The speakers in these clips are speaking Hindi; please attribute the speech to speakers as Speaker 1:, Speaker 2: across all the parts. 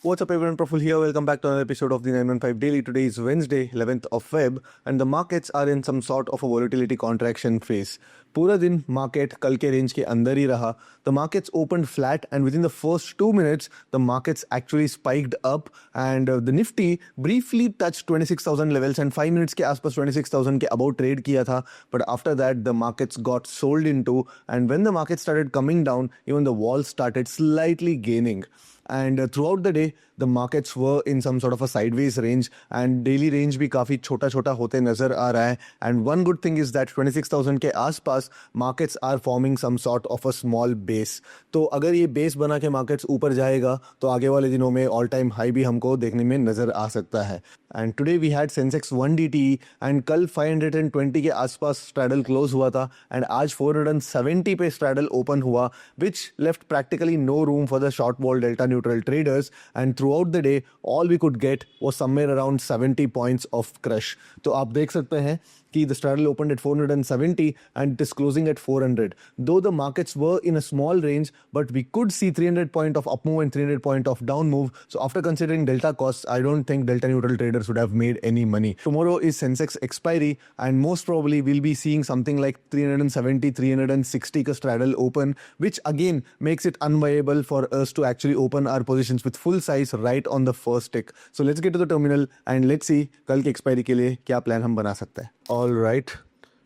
Speaker 1: What's up everyone, Praful here. Welcome back to another episode of the 915 Daily. Today is Wednesday, 11th of Feb and the markets are in some sort of a volatility contraction phase. पूरा दिन मार्केट कल के रेंज के अंदर ही रहा. The markets opened flat and within the first 2 minutes the markets actually spiked up and the Nifty briefly touched 26,000 levels and 5 minutes के आसपास 26,000 के above trade किया था. But after that the markets got sold into and when the market started coming down even the wall started slightly gaining. And throughout the day the markets were in some sort of a sideways range and daily range भी काफ़ी छोटा छोटा होते नज़र आ रहा है. And one good thing is that 26,000 के आसपास markets are forming some sort of a small base. तो अगर ये base बना के markets ऊपर जाएगा तो आगे वाले दिनों में all time high भी हमको देखने में नज़र आ सकता है. And today we had Sensex 1 DTE and कल 520 के आसपास straddle close हुआ था and आज 470 पे straddle open हुआ, which left practically no room for the short wall delta neutral traders and throughout the day all we could get was somewhere around 70 points of crush. तो आप देख सकते हैं कि the straddle opened at 470 and it is closing at 400. Though the markets were in a small range, but we could see 300 point of up move and 300 point of down move. So after considering delta costs, I don't think delta neutral traders would have made any money. Tomorrow is Sensex expiry and most probably we'll be seeing something like 370, 360 ka straddle open, which again makes it unviable for us to actually open our positions with full size right on the first tick. So let's get to the terminal and let's see कल के expiry के लिए क्या plan हम बना सकते हैं. All right,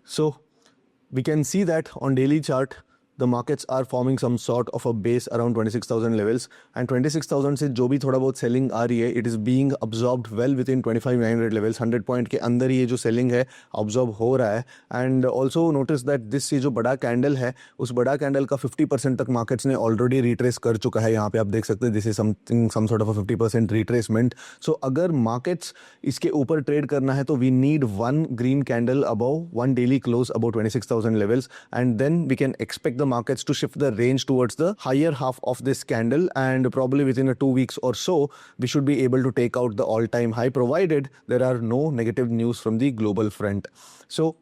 Speaker 1: so we can see that on daily chart the markets are forming some sort of a base around 26,000 levels and 26,000 से जो भी थोड़ा बहुत selling आ रही है it is being absorbed well within 25,900 levels. 100 point के अंदर ही ये जो selling है absorb हो रहा है and also notice that this ये जो बड़ा candle है उस बड़ा candle का 50% तक markets ने already retrace कर चुका है. यहाँ पे आप देख सकते हैं this is some sort of a 50% retracement. So अगर markets इसके ऊपर trade करना है तो we need one green candle above one daily close above 26,000 levels and then we can expect the markets to shift the range towards the higher half of this candle and probably within 2 weeks or so we should be able to take out the all-time high provided there are no negative news from the global front. So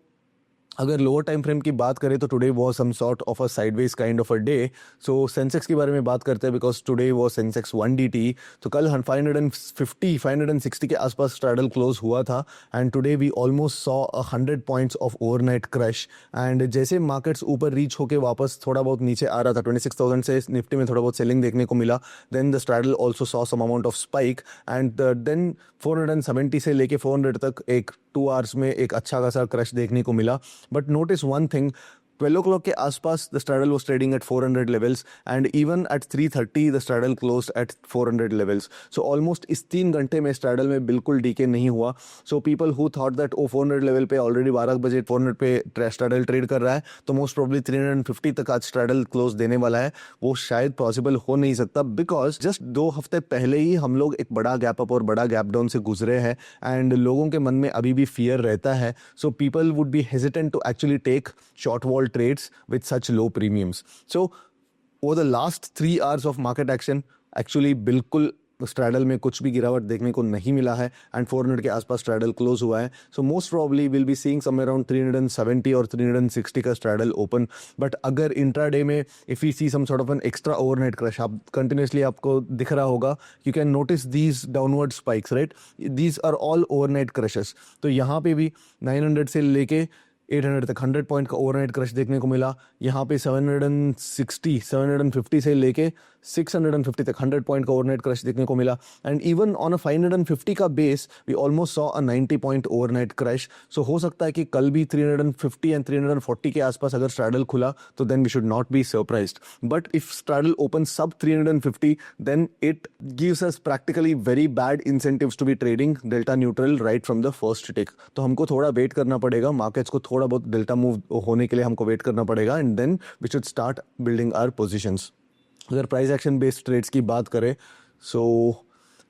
Speaker 1: अगर लोअर टाइम फ्रेम की बात करें तो today was some sort of a sideways kind of a day. So Sensex के बारे में बात करते हैं because today was Sensex 1 DTE. तो कल 550-560 के आसपास स्ट्रैडल क्लोज हुआ था and today we almost saw 100 points off overnight crush and जैसे मार्केट्स ऊपर रीच होके वापस थोड़ा बहुत नीचे आ रहा था 26,000 से निफ्टी में थोड़ा बहुत सेलिंग देखने को मिला. Then the straddle also saw some amount of spike and then 470 से लेके 400 तक एक 2 आवर्स में एक अच्छा खासा क्रश देखने को मिला. But notice one thing, 12 o'clock के आसपास the straddle was trading at 400 levels and even at 3:30 the straddle closed at 400 levels. So almost इस 3 घंटे में straddle में बिल्कुल डीके नहीं हुआ. So people who thought that 400 level पे already 12 बजे 400 पे straddle ट्रेड कर रहा है तो most probably 350 तक आज straddle close देने वाला है, वो शायद पॉसिबल हो नहीं सकता बिकॉज जस्ट 2 हफ्ते पहले ही हम लोग एक बड़ा गैप अप और बड़ा गैप डाउन से गुजरे हैं एंड लोगों के मन में अभी भी फियर रहता है. So people would be hesitant to actually take short wall trades with such low premiums. So over the last 3 hours of market action actually बिल्कुल स्ट्रैडल में कुछ भी गिरावट देखने को नहीं मिला है एंड 400 के आसपास स्ट्रैडल क्लोज हुआ है. So most probably will be seeing somewhere around 370 और 360 का स्ट्रैडल ओपन. बट अगर इंट्राडे में if you see some sort of an extra overnight crush आप कंटिन्यूसली आपको दिख रहा होगा, you can notice these downward spikes right, these are all overnight crushes. तो यहाँ पे भी 900 से लेके 800 तक 100 पॉइंट का ओवरनाइट क्रश देखने को मिला. यहाँ पे 750 से लेके 650 तक 100 पॉइंट का ओवरनाइट क्रश देखने को मिला एंड इवन ऑन अ 550 का base we almost saw a 90 point overnight crush. So हो सकता है कि कल भी 350 एंड 340 के आसपास अगर स्ट्रैडल खुला तो then we should not be surprised. But if straddle open sub 350 then it gives us practically very bad incentives to be trading delta neutral right from the first tick. तो हमको थोड़ा वेट करना पड़ेगा, मार्केट्स को थोड़ा बहुत डेल्टा मूव होने के लिए हमको वेट करना पड़ेगा and then we should start building our positions. अगर प्राइस एक्शन बेस्ड ट्रेड्स की बात करें so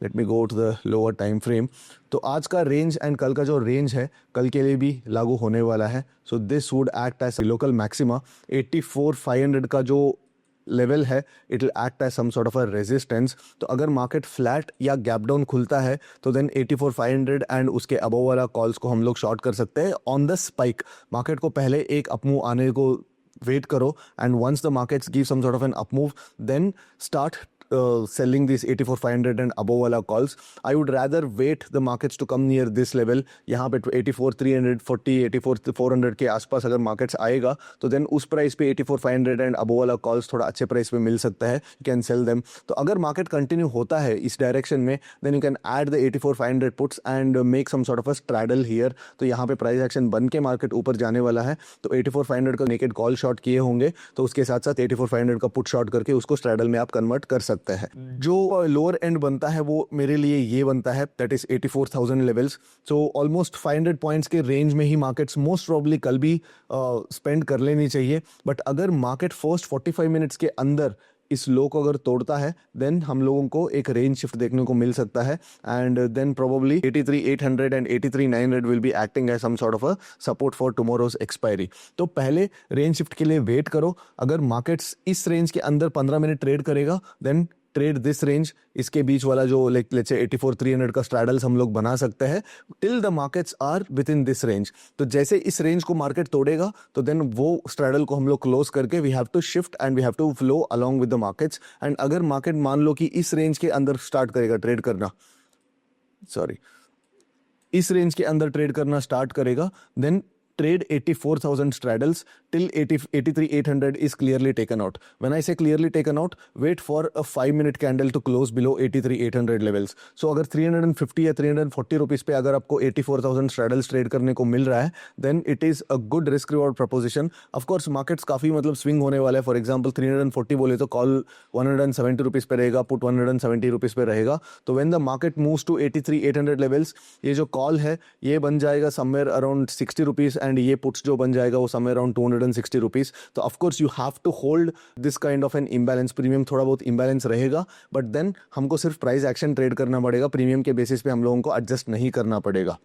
Speaker 1: let me go to the lower time frame. तो आज का रेंज एंड कल का जो रेंज है कल के लिए भी लागू होने वाला है. So this would act as local maxima. 84,500 का जो लेवल है it will act as some sort of a resistance. तो अगर मार्केट फ्लैट या गैप डाउन खुलता है तो देन 84,500 एंड उसके अबव वाला कॉल्स को हम लोग शॉर्ट कर सकते हैं ऑन द स्पाइक. मार्केट को पहले एक अपमूव आने को वेट करो and once the markets give some sort of an upmove then start selling these 84,500 and above वाला calls. I would rather wait the markets to come near this level. यहाँ पे 84,340, 84,400 के आसपास अगर markets आएगा तो then उस प्राइस पे 84,500 and above वाला calls थोड़ा अच्छे प्राइस पे मिल सकता है. You can sell them. तो अगर मार्केट कंटिन्यू होता है इस डायरेक्शन में then you can add the 84,500 puts and make some sort of a straddle here. तो यहाँ पे प्राइस एक्शन बन के मार्केट ऊपर जाने वाला है तो 84,500 का नेकेड कॉल शॉर्ट किए होंगे तो उसके साथ साथ 84,500 का पुट शॉर्ट करके उसको स्ट्रैडल में आप कन्वर्ट कर सकते हैं. जो लोअर एंड बनता है वो मेरे लिए ये बनता है that is 84,000 levels. So almost 500 points के रेंज में ही मार्केट्स मोस्ट प्रॉब्ली कल भी स्पेंड कर लेनी चाहिए. बट अगर मार्केट फर्स्ट 45 मिनट्स के अंदर इस लो को अगर तोड़ता है देन हम लोगों को एक रेंज शिफ्ट देखने को मिल सकता है and then probably 83,800 and 83,900 will be acting as some sort of a support for tomorrow's expiry. तो पहले रेंज शिफ्ट के लिए वेट करो. अगर मार्केट्स इस रेंज के अंदर 15 मिनट ट्रेड करेगा देन ट्रेड दिस रेंज. इसके बीच वाला जो लेट्स से 84,300 का स्ट्रैडल्स हम लोग बना सकते हैं till the markets are within this range. तो जैसे इस रेंज को मार्केट तोड़ेगा तो देन वो स्ट्रैडल को हम लोग क्लोज करके we have to shift and we have to flow along with the markets. And अगर मार्केट मान लो कि इस रेंज के अंदर स्टार्ट करेगा ट्रेड करना इस रेंज के अंदर ट्रेड करना स्टार्ट करेगा then trade 84,000 straddles till 83,800 is clearly taken out. When I say clearly taken out, wait for a 5-minute candle to close below 83,800 levels. So अगर 350 या 340 रुपीस पे अगर आपको 84,000 straddles ट्रेड करने को मिल रहा है then it is a good risk reward proposition. Of course markets काफी मतलब स्विंग होने वाला है. For example 340 बोले तो कॉल 170 रुपीस पे रहेगा, पुट 170 रुपीस पे रहेगा. तो when the market moves to 83,800 levels ये जो कॉल है ये बन जाएगा somewhere around 60 रुपीस एंड ये पुट्स जो बन जाएगा वो समवेयर अराउंड 260 रुपीस. तो of course you have to hold this kind of an imbalance. Premium थोड़ा बहुत इम्बैलेंस रहेगा बट देन हमको सिर्फ प्राइस एक्शन ट्रेड करना पड़ेगा. प्रीमियम के बेसिस पे हम लोगों को एडजस्ट नहीं करना पड़ेगा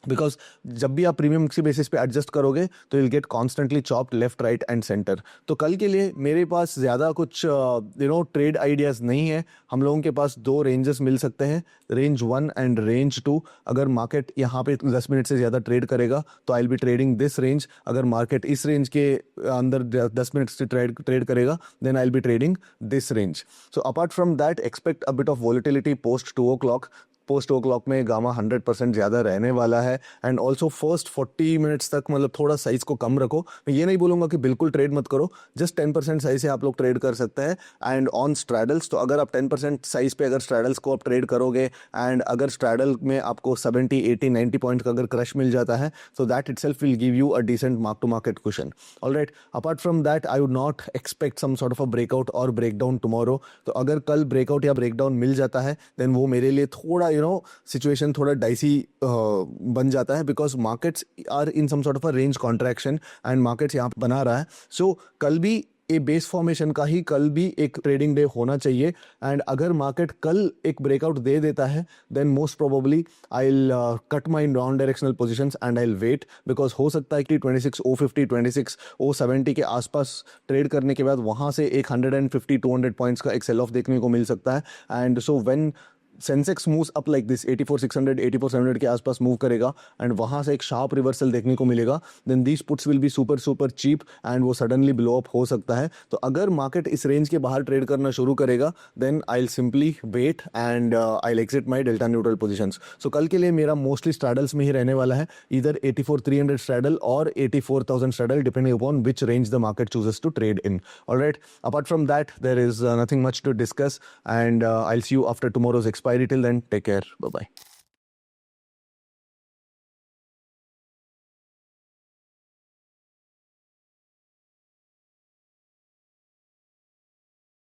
Speaker 1: बिकॉज जब भी आप प्रीमियम की बेसिस पे एडजस्ट करोगे तो will get constantly chopped left right and centre. तो कल के लिए मेरे पास ज़्यादा कुछ ट्रेड आइडियाज़ नहीं है. हम लोगों के पास दो रेंजेस मिल सकते हैं, रेंज 1 एंड रेंज 2. अगर मार्केट यहाँ पे 10 मिनट से ज़्यादा ट्रेड करेगा तो I will be trading this range. अगर मार्केट इस रेंज के अंदर 10 मिनट से ट्रेड करेगा then I will be trading this range. So apart from that expect a bit of volatility post 2 o'clock. Post 2 o'clock में गामा 100% ज़्यादा रहने वाला है एंड ऑल्सो फर्स्ट 40 मिनट्स तक मतलब थोड़ा साइज को कम रखो. मैं ये नहीं बोलूँगा कि बिल्कुल ट्रेड मत करो, जस्ट 10% साइज से आप लोग ट्रेड कर सकते हैं. एंड ऑन स्ट्रैडल्स तो अगर आप 10% साइज पे अगर स्ट्रैडल्स को आप ट्रेड करोगे एंड अगर स्ट्रैडल में आपको 70, 80, 90 पॉइंट का अगर क्रश मिल जाता है तो that itself will give you a decent mark to market cushion. Alright, apart from that I would not expect some sort of a breakout और ब्रेकडाउन टुमारो. तो अगर कल ब्रेकआउट या ब्रेकडाउन मिल जाता है देन वो मेरे लिए थोड़ा सिचुएशन थोड़ा डाइसी बन जाता है because markets are in some sort of a range contraction and markets यहाँ बना रहा है. सो कल भी ए बेस फॉर्मेशन का ही कल भी एक ट्रेडिंग डे होना चाहिए. एंड अगर मार्केट कल एक ब्रेकआउट दे देता है then most probably I will cut my non directional positions and I will wait because हो सकता है कि 26,050, 26,070 के आसपास ट्रेड करने के बाद वहाँ से एक 150, 200 पॉइंट्स का एक सेल ऑफ देखने को मिल सकता है. And so when Sensex moves up like this 84,600, 84,700 के आसपास मूव करेगा एंड वहाँ से एक शार्प रिवर्सल देखने को मिलेगा then these puts will be super cheap and वो सडनली ब्लो अप हो सकता है. तो अगर मार्केट इस रेंज के बाहर ट्रेड करना शुरू करेगा then I will simply wait and I will exit my delta neutral positions. So कल के लिए मेरा मोस्टली स्ट्रैडल्स में ही रहने वाला है, इधर 84,300 स्ट्रैडल और 84,000 straddle depending upon which range the market chooses to trade in. Alright, apart from that there is nothing much to discuss and I will see you after tomorrow's expiry. Till then, take care. Bye-bye.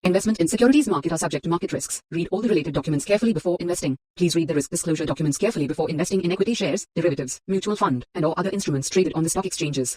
Speaker 2: Investment in securities market are subject to market risks. Read all the related documents carefully before investing. Please read the risk disclosure documents carefully before investing in equity shares, derivatives, mutual fund, and or other instruments traded on the stock exchanges.